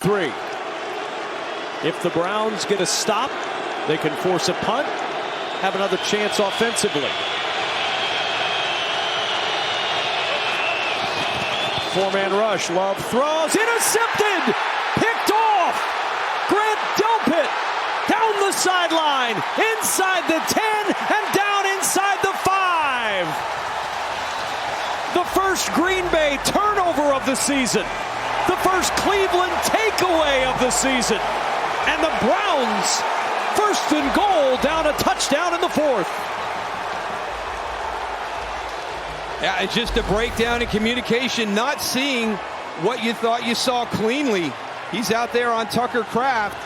3. If the Browns get a stop, they can force a punt, have another chance offensively. Four-man rush. Love throws. Intercepted. Picked off. Grant Delpit down the sideline. Inside the 10 and down inside the 5. The first Green Bay turnover of the season. The first Cleveland takeaway of the season. And the Browns first and goal down a touchdown in the 4th. Yeah, it's just a breakdown in communication, not seeing what you thought you saw cleanly. He's out there on Tucker Kraft.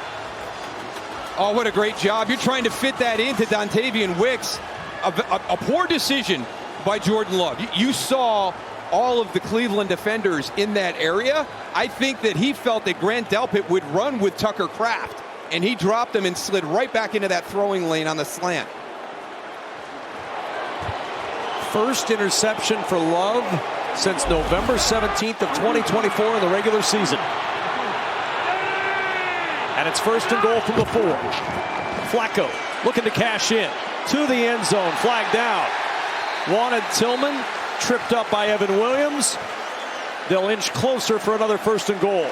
Oh, what a great job. You're trying to fit that into Dontavian Wicks. A poor decision by Jordan Love. You saw all of the Cleveland defenders in that area. I think that he felt that Grant Delpit would run with Tucker Kraft, and he dropped him and slid right back into that throwing lane on the slant. First interception for Love since November 17th of 2024 in the regular season. And it's first and goal from the 4. Flacco looking to cash in to the end zone. Flag down. Wanted Tillman, tripped up by Evan Williams. They'll inch closer for another first and goal.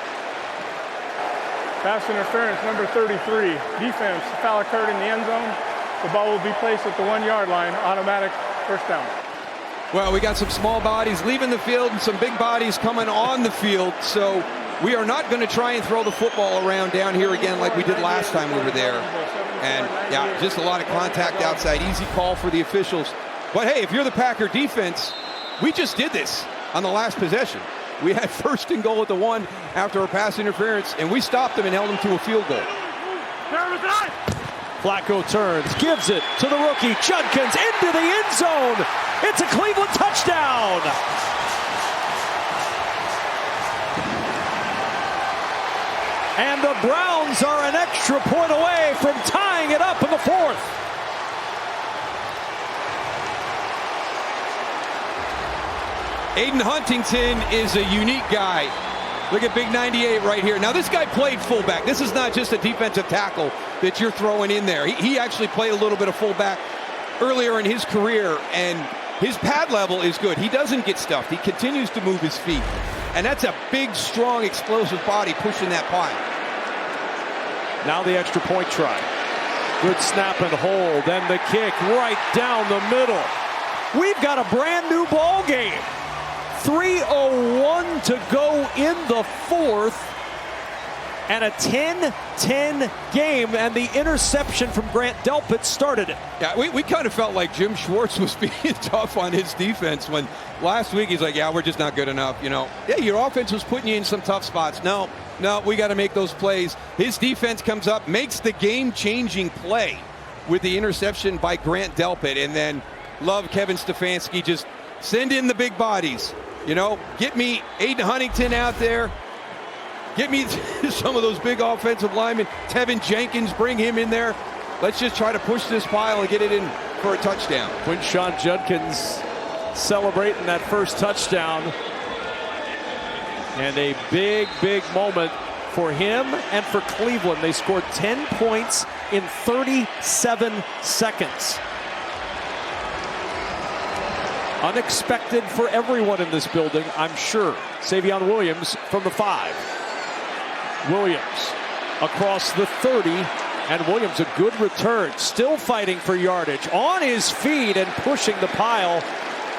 Pass interference, number 33. Defense, foul occurred in the end zone. The ball will be placed at the 1-yard line. Automatic first down. Well, we got some small bodies leaving the field and some big bodies coming on the field. So we are not going to try and throw the football around down here again like we did last time we were there. And, yeah, just a lot of contact outside. Easy call for the officials. But, hey, if you're the Packer defense, we just did this on the last possession. We had first and goal at the 1 after a pass interference, and we stopped them and held them to a field goal. Flacco turns, gives it to the rookie, Judkins, into the end zone. It's a Cleveland touchdown. And the Browns are an extra point away from tying it up in the 4th. Aiden Huntington is a unique guy. Look at big 98 right here. Now, this guy played fullback. This is not just a defensive tackle that you're throwing in there. He actually played a little bit of fullback earlier in his career, and his pad level is good. He doesn't get stuffed. He continues to move his feet. And that's a big, strong, explosive body pushing that pile. Now the extra point try. Good snap and hold, and the kick right down the middle. We've got a brand new ball game. 3:01 to go in the 4th, and a 10-10 game, and the interception from Grant Delpit started it. Yeah, we kind of felt like Jim Schwartz was being tough on his defense when last week he's like, yeah, we're just not good enough. You know, yeah, your offense was putting you in some tough spots. No, we got to make those plays. His defense comes up, makes the game-changing play with the interception by Grant Delpit, and then Love, Kevin Stefanski, just send in the big bodies. You know, get me Aiden Huntington out there. Get me some of those big offensive linemen. Tevin Jenkins, bring him in there. Let's just try to push this pile and get it in for a touchdown. Quinshon Judkins celebrating that first touchdown. And a big, big moment for him and for Cleveland. They scored 10 points in 37 seconds. Unexpected for everyone in this building, I'm sure. Savion Williams from the 5. Williams across the 30, and Williams a good return. Still fighting for yardage. On his feet and pushing the pile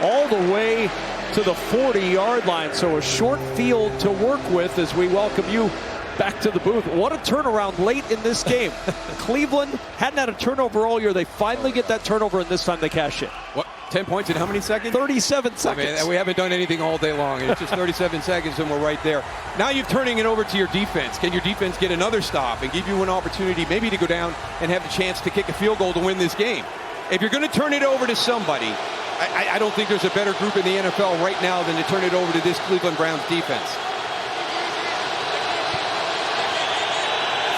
all the way to the 40-yard line. So a short field to work with as we welcome you back to the booth. What a turnaround late in this game. Cleveland hadn't had a turnover all year. They finally get that turnover, and this time they cash it. What? 10 points in how many seconds? 37 seconds. I mean, we haven't done anything all day long. It's just 37 seconds and we're right there. Now you're turning it over to your defense. Can your defense get another stop and give you an opportunity maybe to go down and have the chance to kick a field goal to win this game? If you're going to turn it over to somebody, I don't think there's a better group in the NFL right now than to turn it over to this Cleveland Browns defense.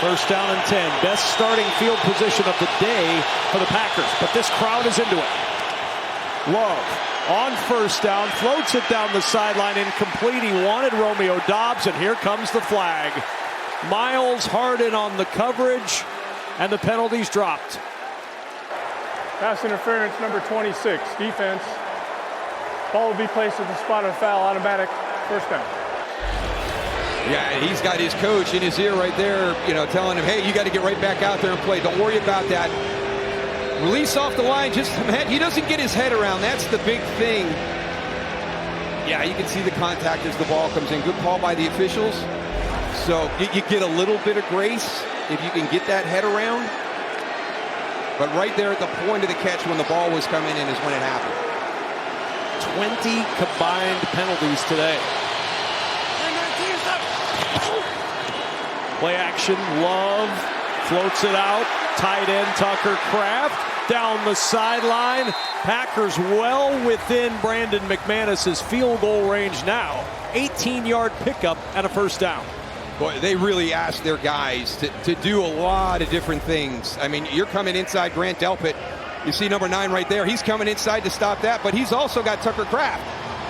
First down and 10. Best starting field position of the day for the Packers. But this crowd is into it. Love on first down, floats it down the sideline, incomplete. He wanted Romeo Doubs, and here comes the flag. Miles Harden on the coverage, and the penalty's dropped. Pass interference number 26, defense. Ball will be placed at the spot of foul, automatic first down. Yeah, he's got his coach in his ear right there, telling him, hey, you got to get right back out there and play. Don't worry about that. Release off the line. He doesn't get his head around. That's the big thing. Yeah, you can see the contact as the ball comes in. Good call by the officials. So you get a little bit of grace if you can get that head around. But right there at the point of the catch when the ball was coming in is when it happened. 20 combined penalties today. Play action, Love floats it out. Tight end Tucker Kraft down the sideline. Packers well within Brandon McManus's field goal range now. 18-yard pickup and a first down. Boy, they really asked their guys to do a lot of different things. I mean, you're coming inside Grant Delpit. You see number 9 right there. He's coming inside to stop that, but he's also got Tucker Kraft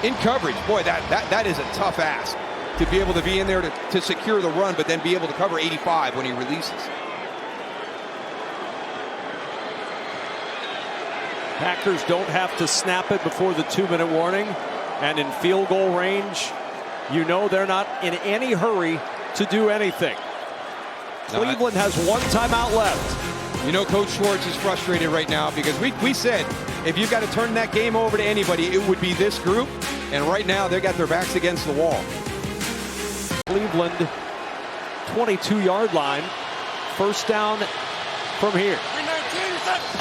in coverage. Boy, that is a tough ask to be able to be in there to secure the run, but then be able to cover 85 when he releases. Packers don't have to snap it before the 2-minute warning, and in field goal range, they're not in any hurry to do anything. Cleveland has one timeout left. Coach Schwartz is frustrated right now because we said if you've got to turn that game over to anybody, it would be this group. And right now, they got their backs against the wall. Cleveland, 22-yard line. First down from here.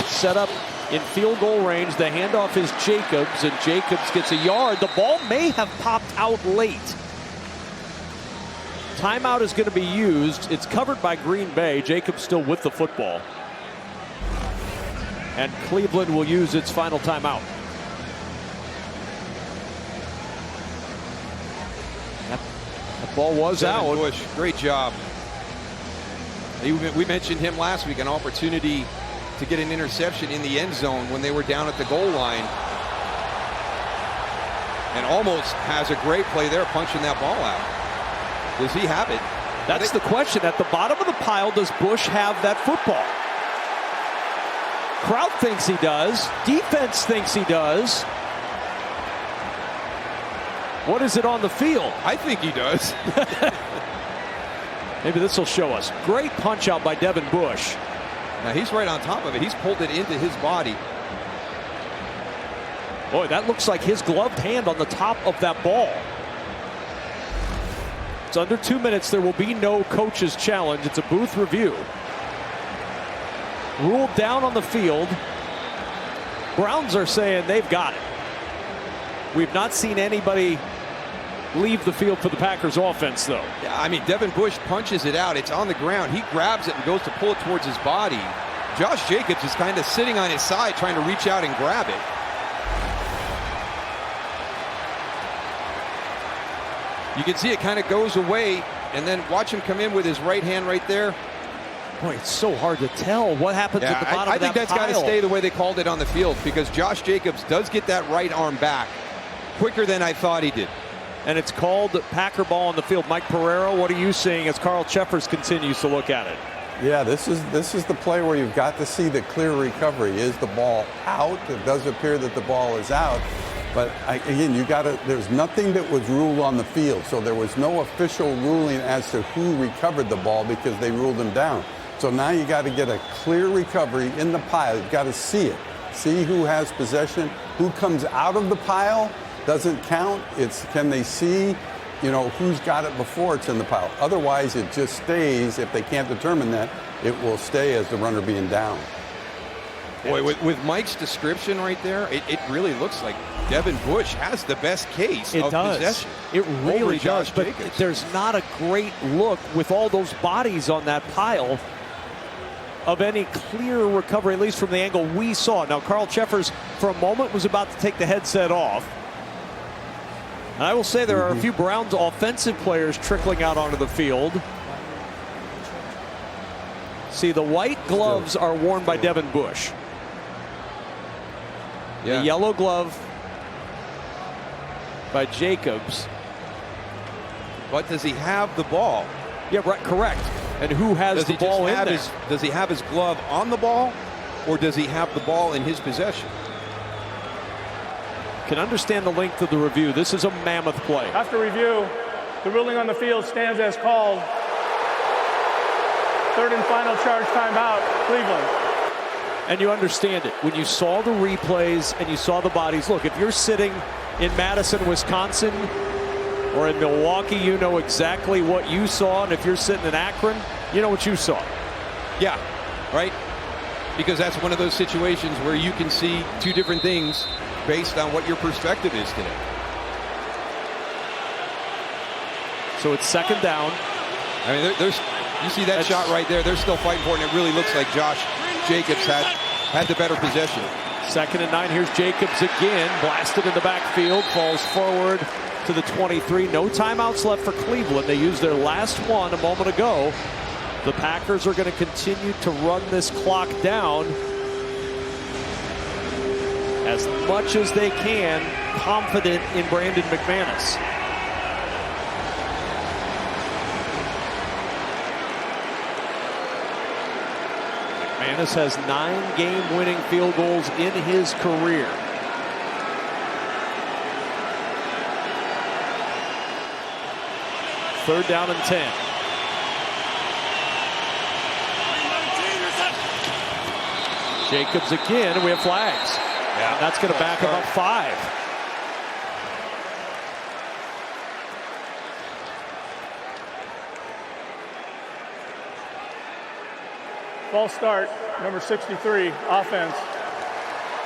Set up in field goal range. The handoff is Jacobs, and Jacobs gets a yard. The ball may have popped out late. Timeout is going to be used. It's covered by Green Bay. Jacobs still with the football. And Cleveland will use its final timeout. That ball was Devin out. Bush, great job. We mentioned him last week, an opportunity to get an interception in the end zone when they were down at the goal line. And almost has a great play there, punching that ball out. Does he have it? That's the question. At the bottom of the pile, does Bush have that football? Crowd thinks he does. Defense thinks he does. What is it on the field? I think he does. Maybe this will show us. Great punch out by Devin Bush. Now he's right on top of it. He's pulled it into his body. Boy, that looks like his gloved hand on the top of that ball. It's under 2 minutes. There will be no coach's challenge. It's a booth review. Ruled down on the field. Browns are saying they've got it. We've not seen anybody leave the field for the Packers offense, though. Yeah, I mean, Devin Bush punches it out. It's on the ground. He grabs it and goes to pull it towards his body. Josh Jacobs is kind of sitting on his side trying to reach out and grab it. You can see it kind of goes away, and then watch him come in with his right hand right there. Boy, it's so hard to tell what happens at the bottom I of that think that's got to stay the way they called it on the field, because Josh Jacobs does get that right arm back quicker than I thought he did. And it's called Packer ball on the field. Mike Pereira, what are you seeing as Carl Cheffers continues to look at it? Yeah, this is the play where you've got to see the clear recovery. Is the ball out? It does appear that the ball is out. But again, there's nothing that was ruled on the field. So there was no official ruling as to who recovered the ball because they ruled him down. So now you got to get a clear recovery in the pile. You've got to see it. See who has possession. Who comes out of the pile doesn't count. It's can they see, who's got it before it's in the pile. Otherwise, it just stays. If they can't determine that, it will stay as the runner being down. Boy, with Mike's description right there, it really looks like Devin Bush has the best case of possession. It really does, but Jacobs. There's not a great look with all those bodies on that pile of any clear recovery, at least from the angle we saw. Now, Carl Cheffers, for a moment, was about to take the headset off. And I will say there are a few Browns offensive players trickling out onto the field. See, the white gloves are worn by Devin Bush. Yeah. The yellow glove by Jacobs. But does he have the ball? Yeah, right, correct. And who has the ball in there? Does he have his glove on the ball, or does he have the ball in his possession? Can understand the length of the review. This is a mammoth play. After review, the ruling on the field stands as called. Third and final charge timeout, Cleveland. And you understand it. When you saw the replays and you saw the bodies, look, if you're sitting in Madison, Wisconsin, or in Milwaukee, you know exactly what you saw. And if you're sitting in Akron, you know what you saw. Yeah, right? Because that's one of those situations where you can see two different things based on what your perspective is today. So it's second down. I mean, you see that shot right there. They're still fighting for it, and it really looks like Josh Jacobs had the better possession. 2nd and 9. Here's Jacobs again, blasted in the backfield, falls forward to the 23. No timeouts left for Cleveland. They used their last one a moment ago. The Packers are going to continue to run this clock down as much as they can, confident in Brandon McManus. McManus has 9 game-winning field goals in his career. Third down and 10. Jacobs again, and we have flags. Yeah, that's going to back him up 5. False start, number 63, offense.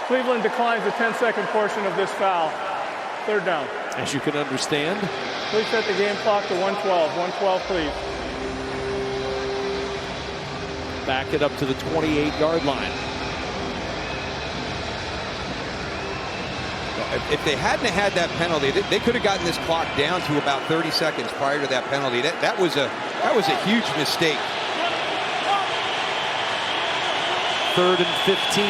Cleveland declines the 10-second portion of this foul. Third down. As you can understand. Please set the game clock to 112. 112, please. Back it up to the 28-yard line. If they hadn't had that penalty, they could have gotten this clock down to about 30 seconds prior to that penalty. That was a huge mistake. 3rd and 15.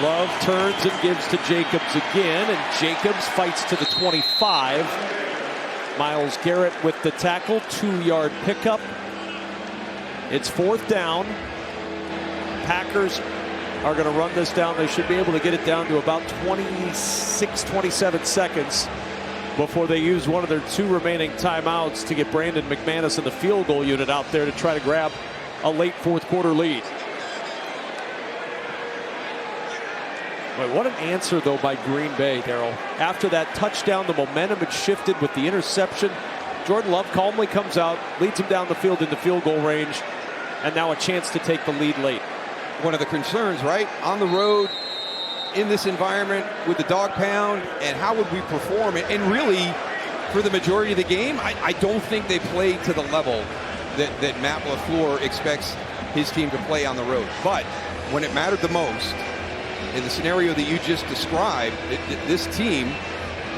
Love turns and gives to Jacobs again, and Jacobs fights to the 25. Myles Garrett with the tackle, 2-yard pickup. It's 4th down. Packers are going to run this down. They should be able to get it down to about 26, 27 seconds before they use one of their 2 remaining timeouts to get Brandon McManus and the field goal unit out there to try to grab a late 4th quarter lead. Boy, what an answer, though, by Green Bay, Darryl. After that touchdown, the momentum had shifted with the interception. Jordan Love calmly comes out, leads him down the field into field goal range, and now a chance to take the lead late. One of the concerns, right? On the road, in this environment, with the dog pound, and how would we perform? And really, for the majority of the game, I don't think they played to the level that Matt LaFleur expects his team to play on the road. But when it mattered the most, in the scenario that you just described, this team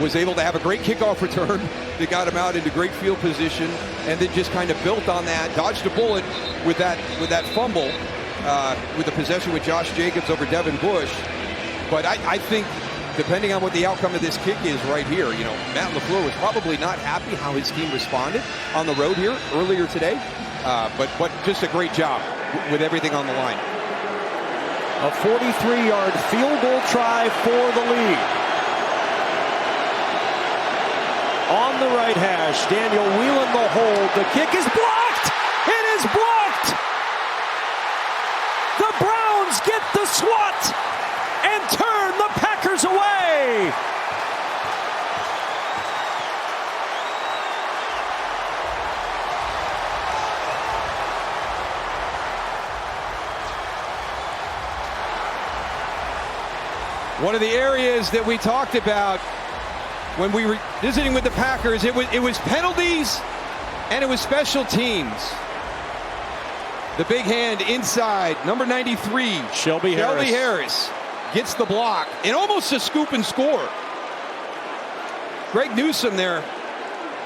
was able to have a great kickoff return that got him out into great field position, and then just kind of built on that, dodged a bullet with that fumble, with the possession with Josh Jacobs over Devin Bush. But I think, depending on what the outcome of this kick is right here, you know, Matt LaFleur was probably not happy how his team responded on the road here earlier today. But just a great job with everything on the line. A 43-yard field goal try for the lead. On the right hash, Daniel Whelan the hold. The kick is blocked! It is blocked! The Browns get the swat and turn the Packers away! One of the areas that we talked about when we were visiting with the Packers, it was penalties and it was special teams. The big hand inside, number 93, Shelby Harris gets the block and almost a scoop and score. Greg Newsome there.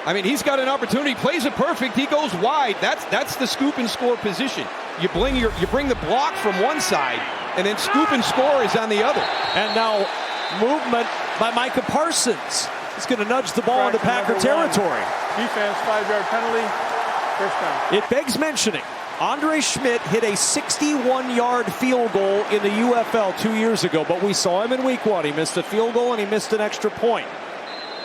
I mean, he's got an opportunity, plays it perfect, he goes wide. That's the scoop and score position. You bring the block from one side, and then scoop and score is on the other. And now movement by Micah Parsons. He's going to nudge the ball into Packer territory. Defense, 5-yard penalty, first down. It begs mentioning, Andre Schmidt hit a 61-yard field goal in the UFL 2 years ago, but we saw him in week 1. He missed a field goal and he missed an extra point.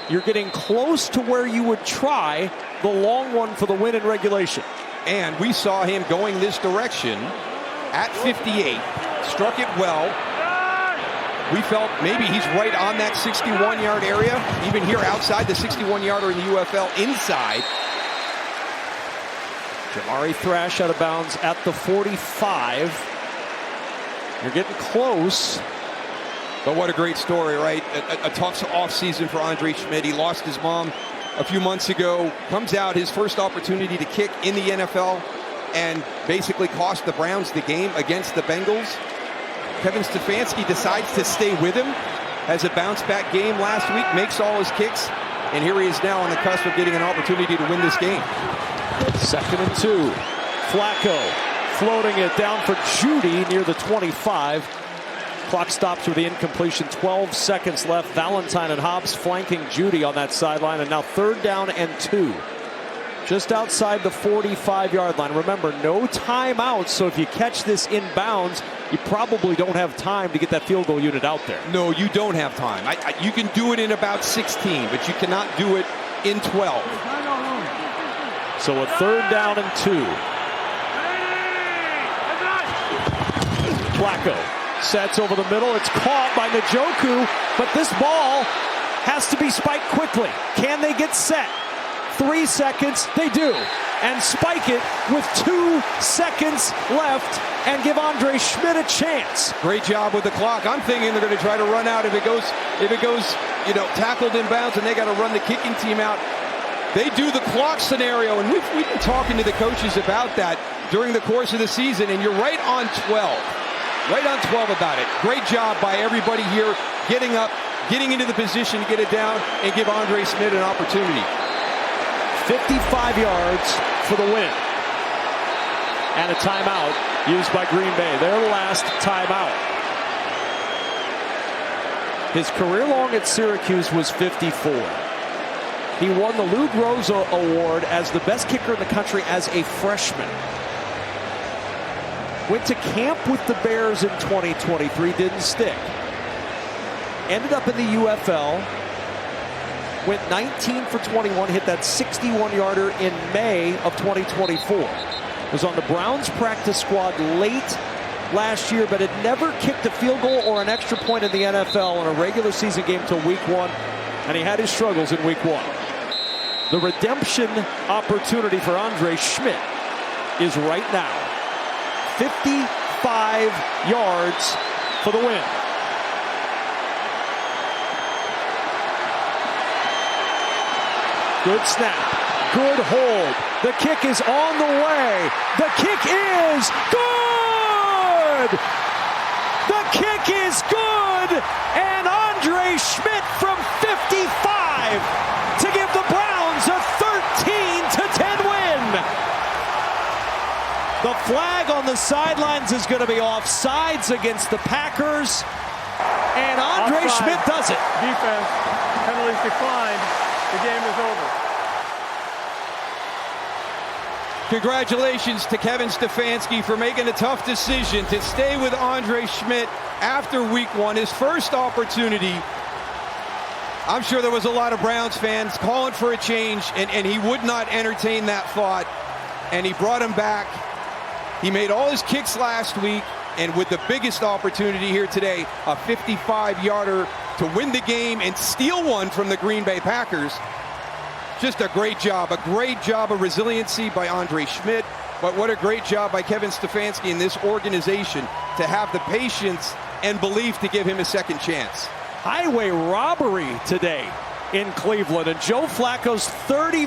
You're getting close to where you would try the long one for the win in regulation. And we saw him going this direction at 58, struck it well. We felt maybe he's right on that 61-yard area, even here outside the 61-yarder in the UFL, inside. Jamari Thrash out of bounds at the 45. You're getting close. But what a great story, right? A tough offseason for Andre Schmidt. He lost his mom a few months ago. Comes out his first opportunity to kick in the NFL and basically cost the Browns the game against the Bengals. Kevin Stefanski decides to stay with him. Has a bounce-back game last week, makes all his kicks, and here he is now on the cusp of getting an opportunity to win this game. 2nd and 2. Flacco floating it down for Judy near the 25. Clock stops with the incompletion. 12 seconds left. Valentine and Hobbs flanking Judy on that sideline. And now 3rd down and 2. Just outside the 45-yard line. Remember, no timeouts. So if you catch this inbounds, you probably don't have time to get that field goal unit out there. No, you don't have time. You can do it in about 16, but you cannot do it in 12. So a 3rd down and 2. Flacco sets over the middle. It's caught by Njoku, but this ball has to be spiked quickly. Can they get set? 3 seconds, they do. And spike it with 2 seconds left and give Andre Schmidt a chance. Great job with the clock. I'm thinking they're going to try to run out if it goes, tackled in bounds and they got to run the kicking team out. They do the clock scenario, and we've been talking to the coaches about that during the course of the season, and you're right on 12. Right on 12 about it. Great job by everybody here getting up, getting into the position to get it down and give Andre Schmidt an opportunity. 55 yards for the win. And a timeout used by Green Bay. Their last timeout. His career long at Syracuse was 54. He won the Lou Groza Award as the best kicker in the country as a freshman. Went to camp with the Bears in 2023, didn't stick. Ended up in the UFL. Went 19 for 21, hit that 61-yarder in May of 2024. Was on the Browns practice squad late last year, but had never kicked a field goal or an extra point in the NFL in a regular season game till week 1, and he had his struggles in week 1. The redemption opportunity for Andre Schmidt is right now. 55 yards for the win. Good snap. Good hold. The kick is on the way. The kick is good! The kick is good! And Andre Schmidt from 55 to give the Browns a 13-10 win. The flag on the sidelines is going to be offsides against the Packers. And Andre Schmidt does it. Defense, penalties declined. The game is over. Congratulations to Kevin Stefanski for making a tough decision to stay with Andre Schmidt after week 1, his first opportunity. I'm sure there was a lot of Browns fans calling for a change, and he would not entertain that thought. And he brought him back. He made all his kicks last week, and with the biggest opportunity here today, a 55-yarder to win the game and steal one from the Green Bay Packers. Just a great job of resiliency by Andre Schmidt, but what a great job by Kevin Stefanski and this organization to have the patience and belief to give him a second chance. Highway robbery today in Cleveland, and Joe Flacco's 30